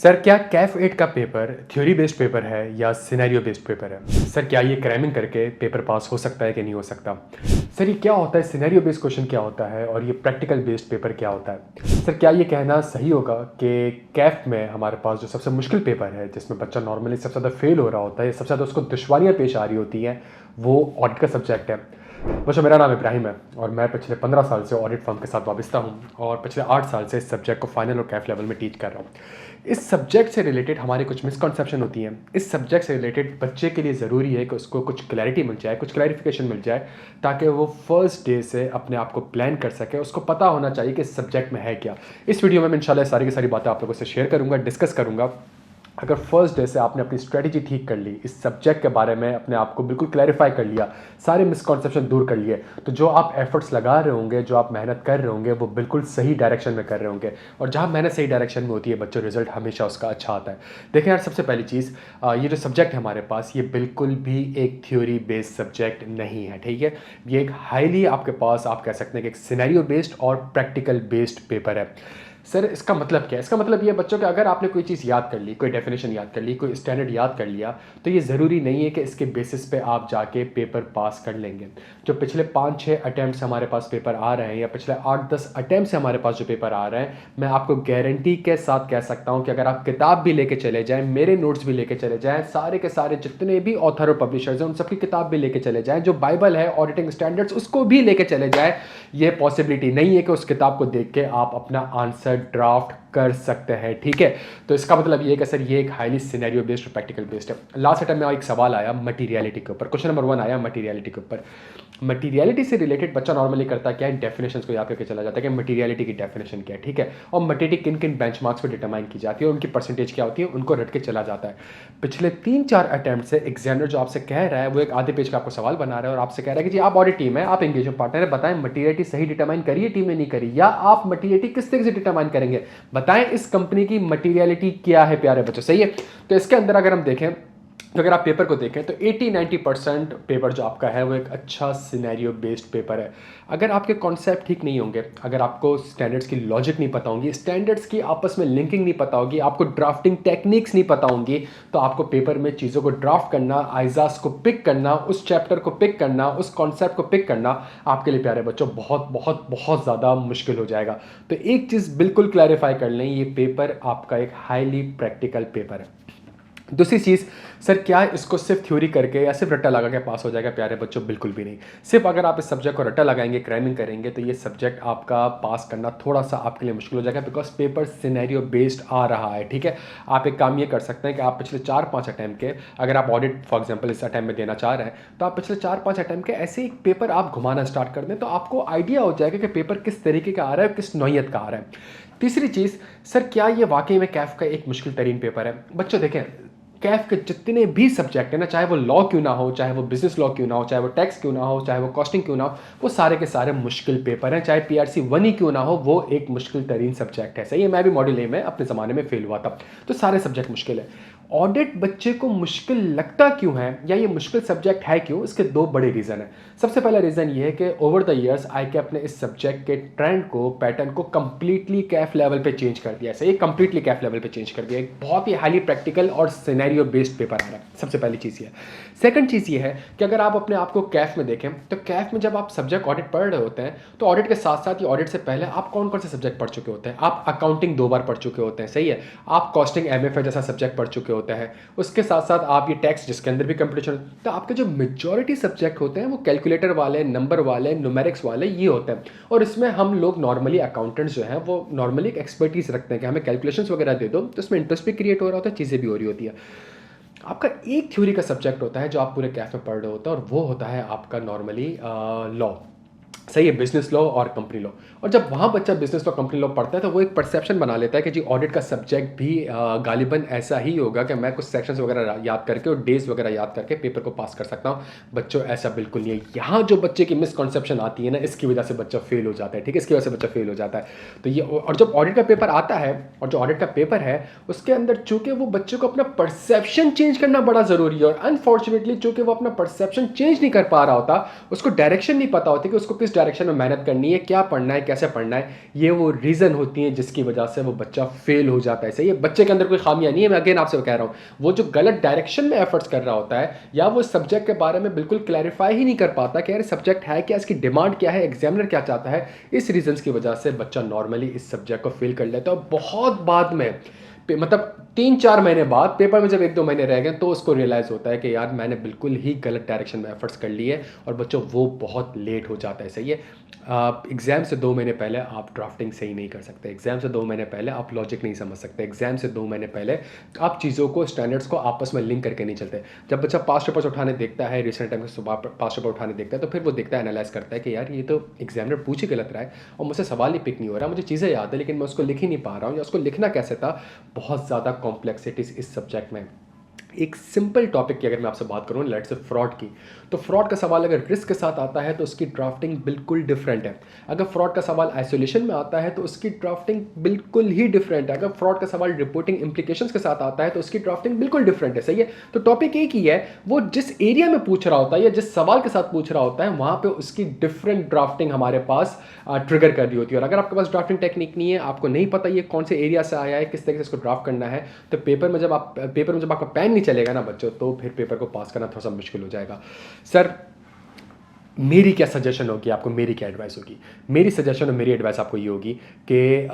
Sir क्या कैफ 8 का paper theory based paper है या सिनेरियो बेस्ड पेपर है? सर क्या ये क्रैमिंग करके पेपर पास हो सकता है कि नहीं हो सकता? सर ये क्या होता है, सिनेरियो बेस्ड क्वेश्चन क्या होता है और ये प्रैक्टिकल बेस्ड पेपर क्या होता है? सर क्या ये कहना सही होगा कि कैफ में हमारे पास जो सबसे मुश्किल पेपर है, जिसमें बच्चा नॉर्मली सबसे ज़्यादा फेल हो रहा होता है, सबसे ज़्यादा उसको दुश्वारियाँ पेश आ रही होती हैं, वो ऑडिट का सब्जेक्ट है? बच्चों, मेरा नाम इब्राहिम है और मैं पिछले 15 साल से ऑडिट फर्म के साथ वाबस्ता हूँ और पिछले 8 साल से इस सब्जेक्ट को फाइनल और कैफ लेवल में टीच कर रहा हूँ। इस सब्जेक्ट से रिलेटेड हमारी कुछ मिसकॉन्सेप्शन होती हैं। इस सब्जेक्ट से रिलेटेड बच्चे के लिए ज़रूरी है कि उसको कुछ क्लैरिटी मिल जाए, कुछ क्लैरिफिकेशन मिल जाए, ताकि वो फर्स्ट डे से अपने आप को प्लान कर सके। उसको पता होना चाहिए कि इस सब्जेक्ट में है क्या। इस वीडियो में मैं इंशाल्लाह सारी की सारी बातें आप लोगों से शेयर करूँगा, डिस्कस करूँगा। अगर फर्स्ट डे से आपने अपनी स्ट्रेटजी ठीक कर ली, इस सब्जेक्ट के बारे में अपने आप को बिल्कुल क्लैरिफाई कर लिया, सारे मिसकॉन्सेप्शन दूर कर लिए, तो जो आप एफर्ट्स लगा रहे होंगे, जो आप मेहनत कर रहे होंगे, वो बिल्कुल सही डायरेक्शन में कर रहे होंगे। और जहाँ मेहनत सही डायरेक्शन में होती है बच्चों, रिजल्ट हमेशा उसका अच्छा आता है। देखें यार, सबसे पहली चीज़, ये जो सब्जेक्ट है हमारे पास, ये बिल्कुल भी एक थ्योरी बेस्ड सब्जेक्ट नहीं है, ठीक है। ये एक हाईली आपके पास, आप कह सकते हैं कि एक सिनेरियो बेस्ड और प्रैक्टिकल बेस्ड पेपर है। सर इसका मतलब क्या है? इसका मतलब ये बच्चों कि अगर आपने कोई चीज़ याद कर ली, कोई डेफिनेशन याद कर ली, कोई स्टैंडर्ड याद कर लिया, तो ये ज़रूरी नहीं है कि इसके बेसिस पे आप जाके पेपर पास कर लेंगे। जो पिछले 5-6 अटैम्प्ट हमारे पास पेपर आ रहे हैं, या पिछले 8-10 अटैम्प्ट से हमारे पास जो पेपर आ रहे हैं, मैं आपको गारंटी के साथ कह सकता हूँ कि अगर आप किताब भी लेके चले जाएँ, मेरे नोट्स भी लेके चले जाएँ, सारे के सारे जितने भी ऑथर और पब्लिशर्स हैं उन सबकी किताब भी लेके चले जाएँ, जो बाइबल है ऑडिटिंग स्टैंडर्ड्स उसको भी लेके चले जाएँ, ये पॉसिबिलिटी नहीं है कि उस किताब को देख के आप अपना आंसर ड्राफ्ट कर सकते हैं, ठीक है। तो इसका मतलब ये है कि सर ये एक हाईली सिनेरियो बेस्ड और प्रैक्टिकल बेस्ड है। लास्ट टाइम में एक सवाल आया मटीरियलिटी के ऊपर, क्वेश्चन नंबर 1 आया मटीरियलिटी के ऊपर। मटीरियलिटी से रिलेटेड बच्चा नॉर्मली करता क्या है, डेफिनेशंस को याद करके चला जाता है कि मटीरियलिटी की डेफिनेशन क्या है, ठीक है, और मटीरियलिटी किन किन बेंचमार्क्स पर डिटरमाइन की जाती है, उनकी परसेंटेज क्या होती है, उनको रट के चला जाता है। पिछले 3-4 अटैम्प्ट से एग्जामिनर जो आपसे कह रहा है, वो एक आधे पेज का आपको सवाल बना रहा है और आपसे कह रहा है कि जी आप ऑडिट टीम है, आप एंगेजमेंट पार्टनर है, बताएं मटीरियलिटी सही डिटरमाइन करिए टीम ने नहीं करी, या आप मटीरियलिटी किस तरीके से डिटरमाइन करेंगे, बताएं इस कंपनी की मटीरियलिटी क्या है प्यारे बच्चों, सही है। तो इसके अंदर अगर हम देखें, तो अगर आप पेपर को देखें तो 80-90% पेपर जो आपका है वो एक अच्छा सिनेरियो बेस्ड पेपर है। अगर आपके कॉन्सेप्ट ठीक नहीं होंगे, अगर आपको स्टैंडर्ड्स की लॉजिक नहीं पता होंगी, स्टैंडर्ड्स की आपस में लिंकिंग नहीं पता होगी, आपको ड्राफ्टिंग टेक्निक्स नहीं पता होंगी, तो आपको पेपर में चीज़ों को ड्राफ्ट करना, आइजाज को पिक करना, उस चैप्टर को पिक करना, उस कॉन्सेप्ट को पिक करना आपके लिए प्यारे बच्चों बहुत बहुत बहुत ज़्यादा मुश्किल हो जाएगा। तो एक चीज़ बिल्कुल क्लैरिफाई कर लें, ये पेपर आपका एक हाईली प्रैक्टिकल पेपर है। दूसरी चीज़, सर क्या इसको सिर्फ थ्योरी करके या सिर्फ रट्टा लगा के पास हो जाएगा? प्यारे बच्चों बिल्कुल भी नहीं। सिर्फ अगर आप इस सब्जेक्ट को रट्टा लगाएंगे, क्रैमिंग करेंगे, तो ये सब्जेक्ट आपका पास करना थोड़ा सा आपके लिए मुश्किल हो जाएगा, बिकॉज पेपर सिनेरियो बेस्ड आ रहा है, ठीक है। आप एक काम ये कर सकते हैं कि आप पिछले 4-5 अटैम्प्ट के, अगर आप ऑडिट फॉर एग्जाम्पल इस अटैम्प्ट में देना चाह रहे हैं, तो आप पिछले 4-5 अटैम्प्ट के ऐसे एक पेपर आप घुमाना स्टार्ट कर दें, तो आपको आइडिया हो जाएगा कि पेपर किस तरीके का आ रहा है, किस नौयत का आ रहा है। तीसरी चीज़, सर क्या ये वाकई में कैफ का एक मुश्किल तरीन पेपर है? बच्चों देखें, कैफ के जितने भी सब्जेक्ट है ना, चाहे वो लॉ क्यों ना हो, चाहे वो बिजनेस लॉ क्यों ना हो, चाहे वो टैक्स क्यों ना हो, चाहे वो कॉस्टिंग क्यों ना हो, वो सारे के सारे मुश्किल पेपर हैं। चाहे पीआरसी 1 ही क्यों ना हो, वो एक मुश्किल तरीन सब्जेक्ट है, सही है। मैं भी मॉड्यूल ए में अपने ज़माने में फेल हुआ था, तो सारे सब्जेक्ट मुश्किल है। ऑडिट बच्चे को मुश्किल लगता क्यों है, या ये मुश्किल सब्जेक्ट है क्यों? इसके 2 बड़े रीज़न हैं। सबसे पहला रीज़न ये है कि ओवर द ईयर्स ICAP ने इस सब्जेक्ट के ट्रेंड को, पैटर्न को कंप्लीटली कैफ लेवल पे चेंज कर दिया। सही, कंप्लीटली कैफ लेवल पे चेंज कर दिया। एक बहुत ही हाईली प्रैक्टिकल और सिनेरियो बेस्ड पेपर आ रहा है, सबसे पहली चीज़ ये है। सेकंड चीज़ ये है कि अगर आप अपने आप को कैफ में देखें, तो कैफ में जब आप सब्जेक्ट ऑडिट पढ़ रहे होते हैं, तो ऑडिट के साथ साथ, ये ऑडिट से पहले आप कौन कौन से सब्जेक्ट पढ़ चुके होते हैं? आप अकाउंटिंग 2 बार पढ़ चुके होते हैं, सही है। आप कॉस्टिंग MFA जैसा सब्जेक्ट पढ़ चुके होते हैं। उसके साथ साथ आप ये टैक्स, जिसके अंदर भी कंपटीशन, तो आपके जो मेजॉरिटी सब्जेक्ट होते हैं वो कैलकुलेटर वाले, नंबर वाले, न्यूमेरिक्स वाले ये होते हैं। और इसमें हम लोग नॉर्मली अकाउंटेंट्स जो हैं वो नॉर्मली एक एक्सपर्टीज रखते हैं कि हमें कैलकुलेशंस वगैरह दे दो, तो इसमें इंटरेस्ट भी क्रिएट हो रहा होता है, चीज़ें भी हो रही होती है। आपका एक थ्योरी का सब्जेक्ट होता है जो आप पूरे कैफ में पढ़ रहे होते हैं, और वो होता है आपका नॉर्मली लॉ, सही है, बिजनेस लॉ और कंपनी लॉ। और जब वहाँ बच्चा बिजनेस लॉ, कंपनी लॉ पढ़ता है, तो वो एक परसेप्शन बना लेता है कि जी ऑडिट का सब्जेक्ट भी गालिबन ऐसा ही होगा कि मैं कुछ सेक्शंस वगैरह याद करके और डेज वगैरह याद करके पेपर को पास कर सकता हूँ। बच्चों ऐसा बिल्कुल नहीं है। यहाँ जो बच्चे की मिसकॉन्सेप्शन आती है ना, इसकी वजह से बच्चा फेल हो जाता है, ठीक है, इसकी वजह से बच्चा फेल हो जाता है। तो ये, और जब ऑडिट का पेपर आता है, और जो ऑडिट का पेपर है उसके अंदर चूंकि वो बच्चे को अपना परसेप्शन चेंज करना बड़ा ज़रूरी है, और अनफॉर्चुनेटली चूंकि वो अपना परसेप्शन चेंज नहीं कर पा रहा होता, उसको डायरेक्शन नहीं पता होती कि उसको किस डायरेक्शन में मेहनत करनी है, क्या पढ़ना है, कैसे पढ़ना है, ये वो रीज़न होती हैं जिसकी वजह से वो बच्चा फेल हो जाता है। सही है, बच्चे के अंदर कोई खामियां नहीं है, मैं अगेन आपसे कह रहा हूँ, वो जो गलत डायरेक्शन में एफर्ट्स कर रहा होता है या वो सब्जेक्ट के बारे में बिल्कुल क्लैरिफाई ही नहीं कर पाता कि यार सब्जेक्ट है क्या, इसकी डिमांड क्या है, एग्जामिनर क्या चाहता है, इस रीजंस की वजह से बच्चा नॉर्मली इस सब्जेक्ट को फेल कर लेता है। और बहुत बाद में मतलब 3-4 महीने बाद पेपर में जब 1-2 महीने रह गए तो उसको रियलाइज़ होता है कि यार मैंने बिल्कुल ही गलत डायरेक्शन में एफर्ट्स कर लिए, और बच्चों वो बहुत लेट हो जाता है। सही है, एग्ज़ाम से 2 महीने पहले आप ड्राफ्टिंग सही नहीं कर सकते, एग्ज़ाम से 2 महीने पहले आप लॉजिक नहीं समझ सकते, एग्ज़ाम से 2 महीने पहले आप चीज़ों को, स्टैंडर्ड्स को आपस में लिंक करके नहीं चलते। जब बच्चा पास्ट पेपर्स उठाने देखता है, रिसेंट टाइम में पास्ट पेपर उठाने देखता है, तो फिर वो देखता है, एनालाइज करता है कि यार ये तो एग्जामिनर पूछ ही गलत रहा है और मुझसे सवाल ही पिक नहीं हो रहा, मुझे चीज़ें याद है लेकिन मैं उसको लिख ही नहीं पा रहा हूँ, या उसको लिखना कैसे था। बहुत ज़्यादा कॉम्प्लेक्सिटीज़ इस सब्जेक्ट में। एक सिंपल टॉपिक की अगर मैं आपसे बात करूँ, लेट्स से फ्रॉड की, तो फ्रॉड का सवाल अगर रिस्क के साथ आता है तो उसकी ड्राफ्टिंग बिल्कुल डिफरेंट है। अगर फ्रॉड का सवाल आइसोलेशन में आता है तो उसकी ड्राफ्टिंग बिल्कुल ही डिफरेंट है। अगर फ्रॉड का सवाल रिपोर्टिंग इंप्लीकेशंस के साथ आता है तो उसकी ड्राफ्टिंग बिल्कुल डिफरेंट है। सही है, तो टॉपिक एक ही है, वो जिस एरिया में पूछ रहा होता है या जिस सवाल के साथ पूछ रहा होता है वहां पे उसकी डिफरेंट ड्राफ्टिंग हमारे पास ट्रिगर कर दी होती है। और अगर आपके पास ड्राफ्टिंग टेक्निक नहीं है, आपको नहीं पता ये कौन से एरिया से आया है, किस तरीके से इसको ड्राफ्ट करना है, तो पेपर में जब आपका पेन नहीं चलेगा ना बच्चों, तो फिर पेपर को पास करना थोड़ा सा मुश्किल हो जाएगा। सर मेरी क्या सजेशन होगी आपको, मेरी क्या एडवाइस होगी? मेरी सजेशन और मेरी एडवाइस आपको ये होगी कि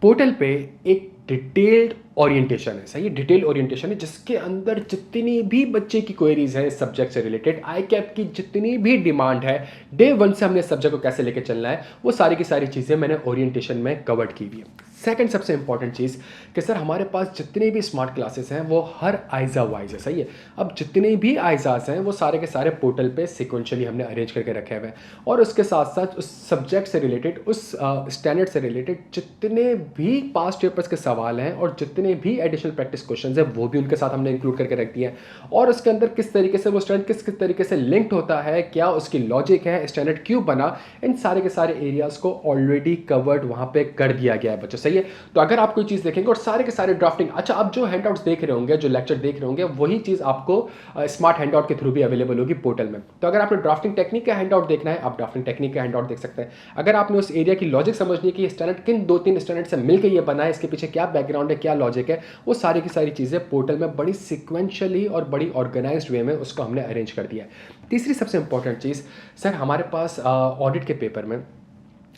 पोर्टल पे एक डिटेल्ड ओरिएंटेशन है। सही है, डिटेल ओरिएंटेशन है जिसके अंदर जितनी भी बच्चे की क्वेरीज हैं इस सब्जेक्ट से रिलेटेड, आई कैप की जितनी भी डिमांड है, डे 1 से हमने सब्जेक्ट को कैसे लेके चलना है, वो सारी की सारी चीज़ें मैंने ओरिएंटेशन में कवर्ड की हुई है। सेकंड सबसे इंपॉर्टेंट चीज़ कि सर हमारे पास जितने भी स्मार्ट क्लासेस हैं वो हर आइजा वाइज है। सही है, अब जितने भी आइजाज हैं वो सारे के सारे पोर्टल पे सिक्वेंशियली हमने अरेंज करके रखे हुए हैं, और उसके साथ साथ उस सब्जेक्ट से रिलेटेड, उस स्टैंडर्ड से रिलेटेड जितने भी पास्ट पेपर्स के सवाल हैं और जितने भी एडिशनल प्रैक्टिस क्वेश्चंस हैं वो भी उनके साथ हमने इंक्लूड करके रख दिए हैं। और उसके अंदर किस तरीके से वो स्टैंडर्ड किस तरीके से लिंक्ड होता है, क्या उसकी लॉजिक है, स्टैंडर्ड क्यों बना, इन सारे के सारे एरियाज को ऑलरेडी कवर्ड वहां पे कर दिया गया है बच्चों। सही है, तो अगर आप कोई चीज़ देखेंगे और सारे के सारे ड्राफ्टिंग, अच्छा आप जो हैंडआउट्स देख रहे होंगे, जो लेक्चर देख रहे होंगे, वही चीज़ आपको स्मार्ट हैंडआउट के थ्रू भी अवेलेबल होगी पोर्टल में। तो अगर आपने ड्राफ्टिंग टेक्निक का हैंडआउट देखना है, आप ड्राफ्टिंग टेक्निक का हैंडआउट देख सकते हैं। अगर आपने उस एरिया की लॉजिक समझनी है कि ये स्टैंडर्ड किन 2-3 स्टैंडर्ड से मिलकर ये बना है, इसके पीछे क्या बैकग्राउंड है, क्या लॉजिक है, वो सारी की सारी चीज़ें पोर्टल में बड़ी सिक्वेंशियली और बड़ी ऑर्गेनाइज्ड वे में उसको हमने अरेंज कर दिया है। तीसरी सबसे इंपॉर्टेंट चीज़, सर हमारे पास ऑडिट के पेपर में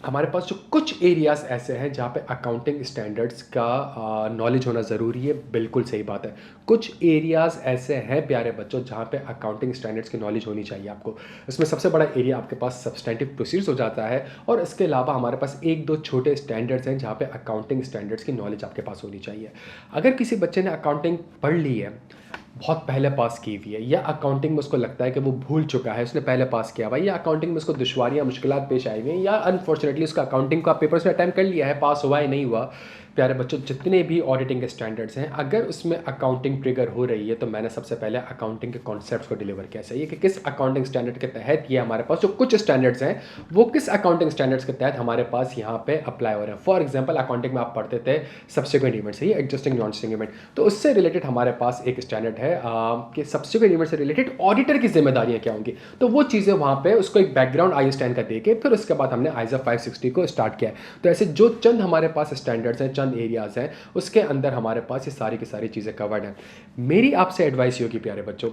हमारे पास जो कुछ एरियाज़ ऐसे हैं जहाँ पे अकाउंटिंग स्टैंडर्ड्स का नॉलेज होना ज़रूरी है, बिल्कुल सही बात है। कुछ एरियाज़ ऐसे हैं प्यारे बच्चों जहाँ पे अकाउंटिंग स्टैंडर्ड्स की नॉलेज होनी चाहिए आपको। इसमें सबसे बड़ा एरिया आपके पास सब्सटेंटिव प्रोसीजर्स हो जाता है, और इसके अलावा हमारे पास 1-2 छोटे स्टैंडर्ड्स हैं जहाँ पे अकाउंटिंग स्टैंडर्ड्स की नॉलेज आपके पास होनी चाहिए। अगर किसी बच्चे ने अकाउंटिंग पढ़ ली है, बहुत पहले पास की हुई है, या अकाउंटिंग में उसको लगता है कि वो भूल चुका है, उसने पहले पास किया हुआ है, या अकाउंटिंग में उसको दुश्वारियाँ मुश्किलात पेश आई हुई हैं, या अनफॉर्चुनेटली उसका अकाउंटिंग का पेपर उसने अटैम्प्ट कर लिया है, पास हुआ है नहीं हुआ, प्यारे बच्चों जितने भी ऑडिटिंग के स्टैंडर्ड्स हैं, अगर उसमें अकाउंटिंग ट्रिगर हो रही है तो मैंने सबसे पहले अकाउंटिंग के कॉन्सेप्ट्स को डिलीवर किया चाहिए कि किस अकाउंटिंग स्टैंडर्ड के तहत ये हमारे पास जो कुछ स्टैंडर्ड्स हैं वो किस अकाउंटिंग स्टैंडर्ड्स के तहत हमारे पास यहाँ पे अप्लाई हो रहे हैं। फॉर एग्जाम्पल अकाउंटिंग में आप पढ़ते थे सब्सिक्वेंट इवेंट से, ये एग्जिस्टिंग नॉन एग्जिस्टिंग इवेंट, तो उससे रिलेटेड हमारे पास एक स्टैंडर्ड है कि सब्सिक्वेंट इवेंट से रिलेटेड ऑडिटर की जिम्मेदारियाँ क्या होंगी। तो वो चीज़ें वहाँ पे उसको एक बैकग्राउंड IS10 का देके फिर उसके बाद हमने ISA 560 को स्टार्ट किया है। तो ऐसे जो चंद हमारे पास स्टैंडर्ड्स हैं, चंद एरियाज हैं, उसके अंदर हमारे पास ये सारी की सारी चीज़ें कवर्ड हैं। मेरी आपसे एडवाइस ये होगी प्यारे बच्चों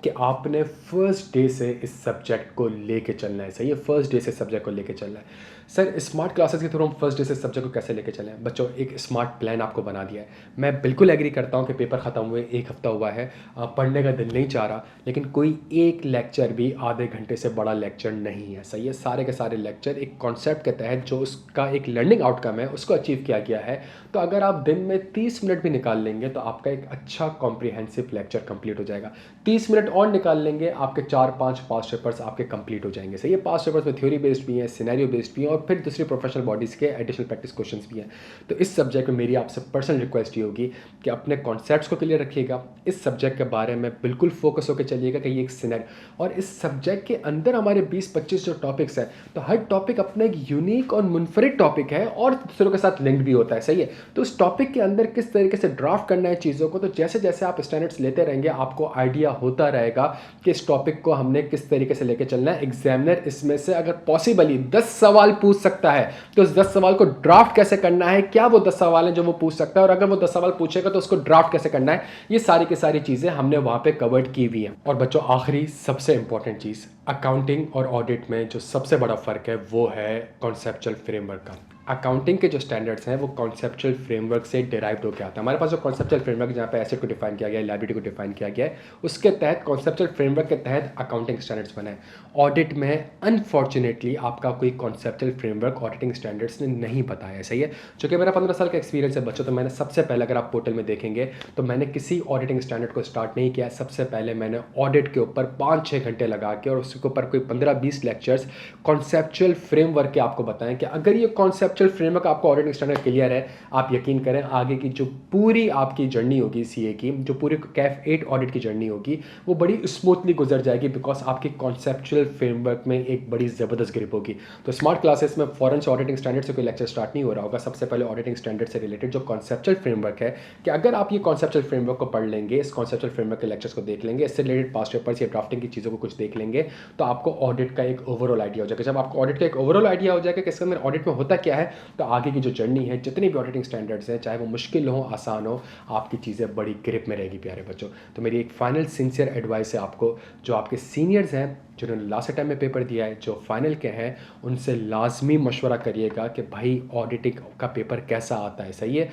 कि आपने फर्स्ट डे से इस सब्जेक्ट को लेके चलना है। सही है, फर्स्ट डे से सब्जेक्ट को लेके चलना है। सर स्मार्ट क्लासेस के थ्रू हम फर्स्ट डे से सब्जेक्ट को कैसे लेके चलें? बच्चों एक स्मार्ट प्लान आपको बना दिया है। मैं बिल्कुल एग्री करता हूँ कि पेपर ख़त्म हुए 1 हफ्ता हुआ है, पढ़ने का दिल नहीं चाह रहा, लेकिन कोई एक लेक्चर भी आधे घंटे से बड़ा लेक्चर नहीं है। सही है, सारे के सारे लेक्चर एक कॉन्सेप्ट के तहत जो उसका एक लर्निंग आउटकम है उसको अचीव किया गया है। तो अगर आप दिन में 30 मिनट भी निकाल लेंगे तो आपका एक अच्छा कॉम्प्रिहेंसिव लेक्चर कंप्लीट हो जाएगा। 30 मिनट और निकाल लेंगे, आपके 4-5 पास्ट पेपर्स आपके कंप्लीट हो जाएंगे। सही है, पास्ट पेपर्स में थ्योरी बेस्ड भी हैं, सिनेरियो बेस्ड भी हैं, और फिर दूसरी प्रोफेशनल बॉडीज़ के एडिशनल प्रैक्टिस क्वेश्चंस भी हैं। तो इस सब्जेक्ट में मेरी आपसे पर्सनल रिक्वेस्ट ये होगी कि अपने कॉन्सेप्ट्स को क्लियर रखिएगा, इस सब्जेक्ट के बारे में बिल्कुल फोकस होकर चलिएगा कि ये एक सिनेरियो, और इस सब्जेक्ट के अंदर हमारे 20-25 जो टॉपिक्स हैं, तो हर टॉपिक अपना एक यूनिक और मुनफरिद टॉपिक है और दूसरों के साथ लिंक भी होता है। सही है, तो उस टॉपिक के अंदर किस तरीके से ड्राफ्ट करना है चीज़ों को, तो जैसे जैसे आप स्टैंडर्ड्स लेते रहेंगे आपको आइडिया होता रहेगा कि इस टॉपिक को हमने किस तरीके से लेके चलना है। एग्जामिनर इसमें से अगर पॉसिबली 10 सवाल पूछ सकता है तो उस 10 सवाल को ड्राफ्ट कैसे करना है, क्या वो 10 सवाल हैं जो वो पूछ सकता है, और अगर वो 10 सवाल पूछेगा तो उसको ड्राफ्ट कैसे करना है, ये सारी की सारी चीज़ें हमने वहाँ पे कवर्ड की हुई हैं। और बच्चों आखिरी सबसे इंपॉर्टेंट चीज़, अकाउंटिंग और ऑडिट में जो सबसे बड़ा फ़र्क है वो है कॉन्सेप्चुअल फ्रेमवर्क का। अकाउंटिंग के जो स्टैंडर्ड्स हैं वो कॉन्सेप्चुअल फ्रेमवर्क से डिराइव्ड होकर आता है। हमारे पास जो कॉन्सेप्चुअल फ्रेमवर्क जहाँ पे एसेट को डिफाइन किया गया है, लायबिलिटी को डिफाइन किया गया है, उसके तहत कॉन्सेप्चुअल फ्रेमवर्क के तहत अकाउंटिंग स्टैंडर्ड्स बने हैं। ऑडिट में अनफॉर्चुनेटली आपका कोई कॉन्सेप्चुअल फ्रेमवर्क ऑडिटिंग स्टैंडर्ड्स ने नहीं बताया। सही है, चूँकि मेरा 15 साल का एक्सपीरियंस है बच्चों, तो मैंने सबसे पहले, अगर आप पोर्टल में देखेंगे तो मैंने किसी ऑडिटिंग स्टैंडर्ड को स्टार्ट नहीं किया। सबसे पहले मैंने ऑडिट के ऊपर 5-6 घंटे लगा के और उसके ऊपर कोई 15-20 लेक्चर्स कॉन्सेप्चुअल फ्रेमवर्क के आपको बताएं कि अगर ये कॉन्सेप्चुअल फ्रेमवर्क आपको ऑडिटिंग स्टैंडर्ड क्लियर है, आप यकीन करें आगे की जो पूरी आपकी जर्नी होगी सीए की, जो पूरी कैफ 8 ऑडिट की जर्नी होगी, वो बड़ी स्मूथली गुजर जाएगी, बिकॉज आपकी कॉन्सेप्चुअल फ्रेमवर्क में एक बड़ी ज़बरदस्त ग्रिप होगी। तो स्मार्ट क्लासेस में फॉरन से ऑडिटिंग स्टैंडर्ड से कोई लेक्चर स्टार्ट नहीं हो रहा होगा। सबसे पहले ऑडिटिंग स्टैंडर्ड से रिलेटेड जो कॉन्सेप्चुअल फ्रेमवर्क है, कि अगर आप ये कॉन्सेप्चुअल फ्रेमवर्क को पढ़ लेंगे, इस कॉन्सेप्चुअल फ्रेमवर्क के लेक्चर्स को देख लेंगे, इससे रिलेटेड पास्ट पेपर्स या ड्राफ्टिंग की चीज़ों को कुछ देख लेंगे, तो आपको ऑडिट का एक ओवरऑल आइडिया हो जाएगा। जब आपको ऑडिट का एक ओवरऑल आइडिया हो जाएगा कि इसके अंदर ऑडिट में होता क्या है, तो आगे की जो जर्नी है, जितनी भी ऑडिटिंग स्टैंडर्ड्स हैं, चाहे वो मुश्किल हो आसान हो, आपकी चीज़ें बड़ी ग्रिप में रहेगी प्यारे बच्चों। तो मेरी एक फाइनल सिंसियर एडवाइस है आपको, जो आपके सीनियर्स हैं जिन्होंने लास्ट टाइम में पेपर दिया है, जो फाइनल के हैं, उनसे लाजमी मशवरा करिएगा कि भाई ऑडिटिंग का पेपर कैसा आता है। सही है,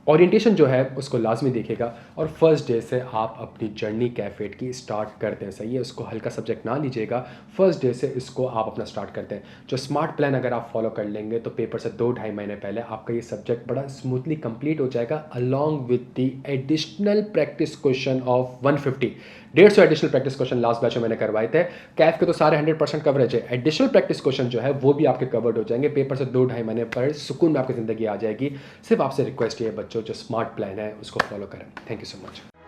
ओरिएंटेशन जो है उसको लाजमी देखेगा और फर्स्ट डे से आप अपनी जर्नी कैफेट की स्टार्ट करते हैं। सही है, उसको हल्का सब्जेक्ट ना लीजिएगा, फर्स्ट डे से इसको आप अपना स्टार्ट करते हैं। जो स्मार्ट प्लान अगर आप फॉलो कर लेंगे तो पेपर से 2-2.5 महीने पहले आपका ये सब्जेक्ट बड़ा स्मूथली कंप्लीट हो जाएगा, along with the additional practice question of 150 additional practice question last batch में मैंने करवाए थे। कैफ के तो सारे 100% कवरेज है, एडिशनल प्रैक्टिस क्वेश्चन जो है वो भी आपके कवर्ड हो जाएंगे। पेपर से 2-2.5 महीने पर सुकून में आपकी ज़िंदगी आ जाएगी। सिर्फ आपसे रिक्वेस्ट ये है बच्चों, जो स्मार्ट प्लान है उसको फॉलो करें। Thank you so much.